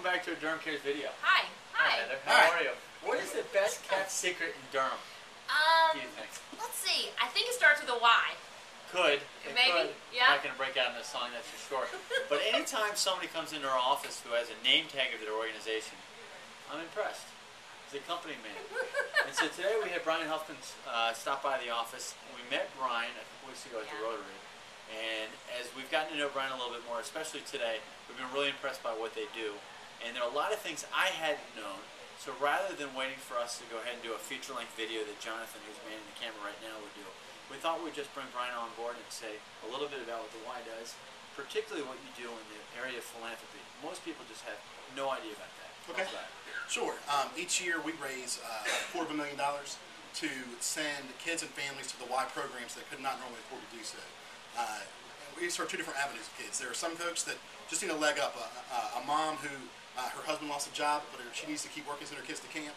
back to a DurhamCares video. Hi. Hi. Heather. How are you? What is the best kept secret in Durham? Do you think? Let's see. I think it starts with a Y. Could. Maybe. Could. Yeah. I'm not going to break out in a song, that's for sure. But anytime somebody comes into our office who has a name tag of their organization, I'm impressed. He's a company man. And so today we had Bryan Huffman stop by the office. We met Bryan a couple weeks ago at the Rotary. And as we've gotten to know Bryan a little bit more, especially today, we've been really impressed by what they do. And there are a lot of things I hadn't known. So rather than waiting for us to go ahead and do a feature-length video that Jonathan, who's manning the camera right now, would do, we thought we'd just bring Bryan on board and say a little bit about what the Y does, particularly what you do in the area of philanthropy. Most people just have no idea about that. Okay. Sure. Each year we raise $250,000 to send kids and families to the Y programs that could not normally afford to do so. We serve two different avenues of kids. There are some folks that just need a leg up. A mom who her husband lost a job, but she needs to keep working, send her kids to camp.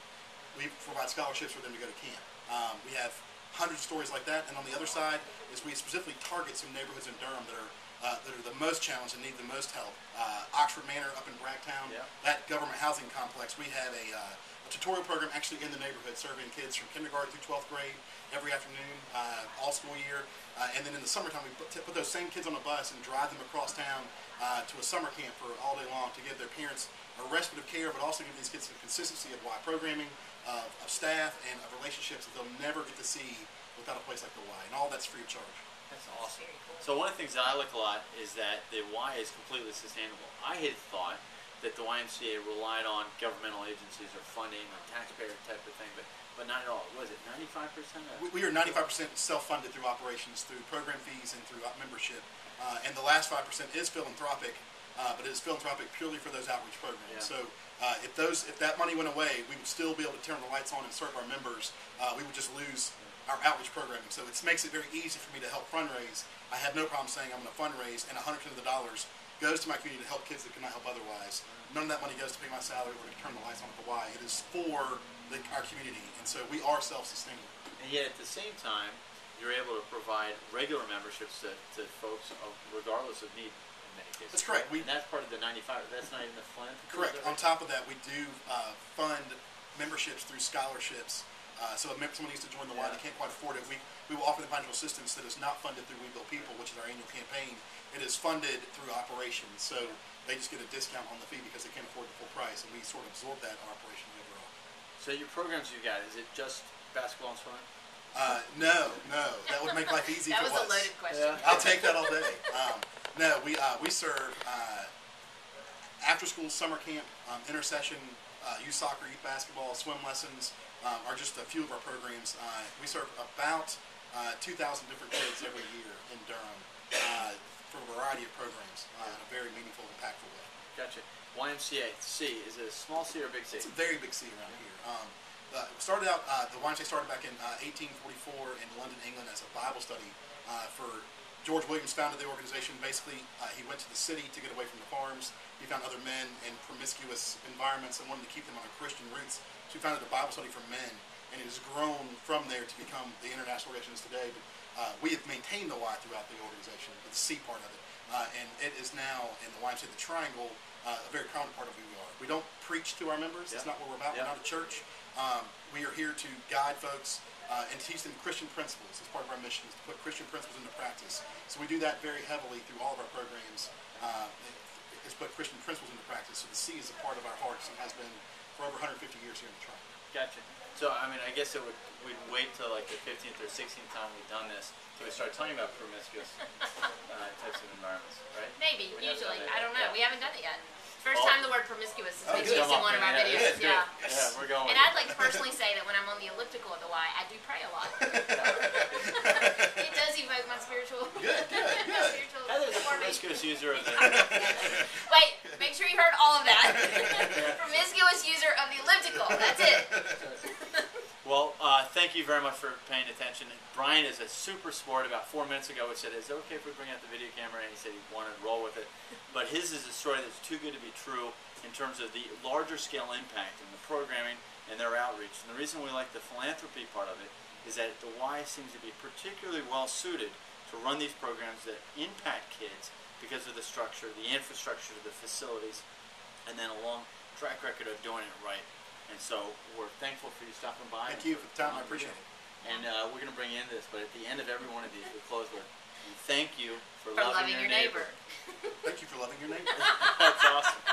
We provide scholarships for them to go to camp. We have hundreds of stories like that. And on the other side is we specifically target some neighborhoods in Durham that are the most challenged and need the most help. Oxford Manor up in Bragtown, that government housing complex, we have a tutorial program actually in the neighborhood serving kids from kindergarten through 12th grade every afternoon, all school year. And then in the summertime we put those same kids on a bus and drive them across town to a summer camp for all day long to give their parents a respite of care, but also give these kids some consistency of Y programming, of staff, and of relationships that they'll never get to see without a place like the Y. And all that's free of charge. That's awesome. So one of the things that I like a lot is that the Y is completely sustainable. I had thought that the YMCA relied on governmental agencies or funding or taxpayer type of thing, but not at all. Was it 95%? We are 95% self-funded through operations, through program fees, and through membership. And the last 5% is philanthropic, but it is philanthropic purely for those outreach programs. So if that money went away, we would still be able to turn the lights on and serve our members. We would just lose our outreach programming. So it makes it very easy for me to help fundraise. I have no problem saying I'm going to fundraise, and 100% of the dollars goes to my community to help kids that cannot help otherwise. None of that money goes to pay my salary or to turn the lights on at the Y. It is for our community, and so we are self-sustaining. And yet at the same time, you're able to provide regular memberships to folks regardless of need in many cases. That's correct. And that's part of the 95. That's not even the philanthropy. Correct. On top of that, we do fund memberships through scholarships. So if someone needs to join the Y, they can't quite afford it, we will offer them financial assistance that is not funded through We Build People, which is our annual campaign. It is funded through operations, so they just get a discount on the fee because they can't afford the full price, and we sort of absorb that in our operation overall. So your programs you got, is it just basketball and swimming? No. That would make life easy that for us. That was a loaded question. Yeah. I'll take that all day. No, we serve after-school summer camp, intercession, youth soccer, youth basketball, swim lessons are just a few of our programs. We serve about 2,000 different kids every year in Durham for a variety of programs in a very meaningful, impactful way. Gotcha. YMCA, C, is it a small C or a big C? It's a very big C around here. The YMCA started back in 1844 in London, England as a Bible study for George Williams founded the organization. Basically, he went to the city to get away from the farms. He found other men in promiscuous environments and wanted to keep them on their Christian roots. So he founded a Bible study for men, and it has grown from there to become the international organization it is today. But we have maintained the Y throughout the organization, the C part of it. And it is now, in the YMCA, the triangle, a very common part of who we are. We don't preach to our members. That's not what we're about. We're not a church. We are here to guide folks and teach them Christian principles. As part of our mission is to put Christian principles into practice. So we do that very heavily through all of our programs. Is put Christian principles into practice. So the C is a part of our hearts and has been for over 150 years here in the triangle. Gotcha. So I mean, I guess we'd wait till like the 15th or 16th time we've done this till we start talking about promiscuous types of environments, right? Maybe, usually. I don't know. We haven't done it yet. First time the word promiscuous is being used in one of our videos. Yeah, we're going. And I'd like to personally say that when I'm on the elliptical at the Y, I do pray a lot. It does evoke my spiritual. Heather's a promiscuous user of the. Wait, make sure you heard all of that. Promiscuous user of the elliptical. That's it. Well, thank you very much for paying attention. Bryan is a super sport. About 4 minutes ago, we said, is it okay if we bring out the video camera? And he said he wanted to roll with it. But his is a story that's too good to be true in terms of the larger scale impact and the programming and their outreach. And the reason we like the philanthropy part of it is that the Y seems to be particularly well suited to run these programs that impact kids because of the structure, the infrastructure, the facilities, and then along track record of doing it right. And so we're thankful for you stopping by. Thank you for the time. I appreciate it. And we're going to bring you into this, but at the end of every one of these, we close with, and thank you for For loving your neighbor. Thank you for loving your neighbor. That's awesome.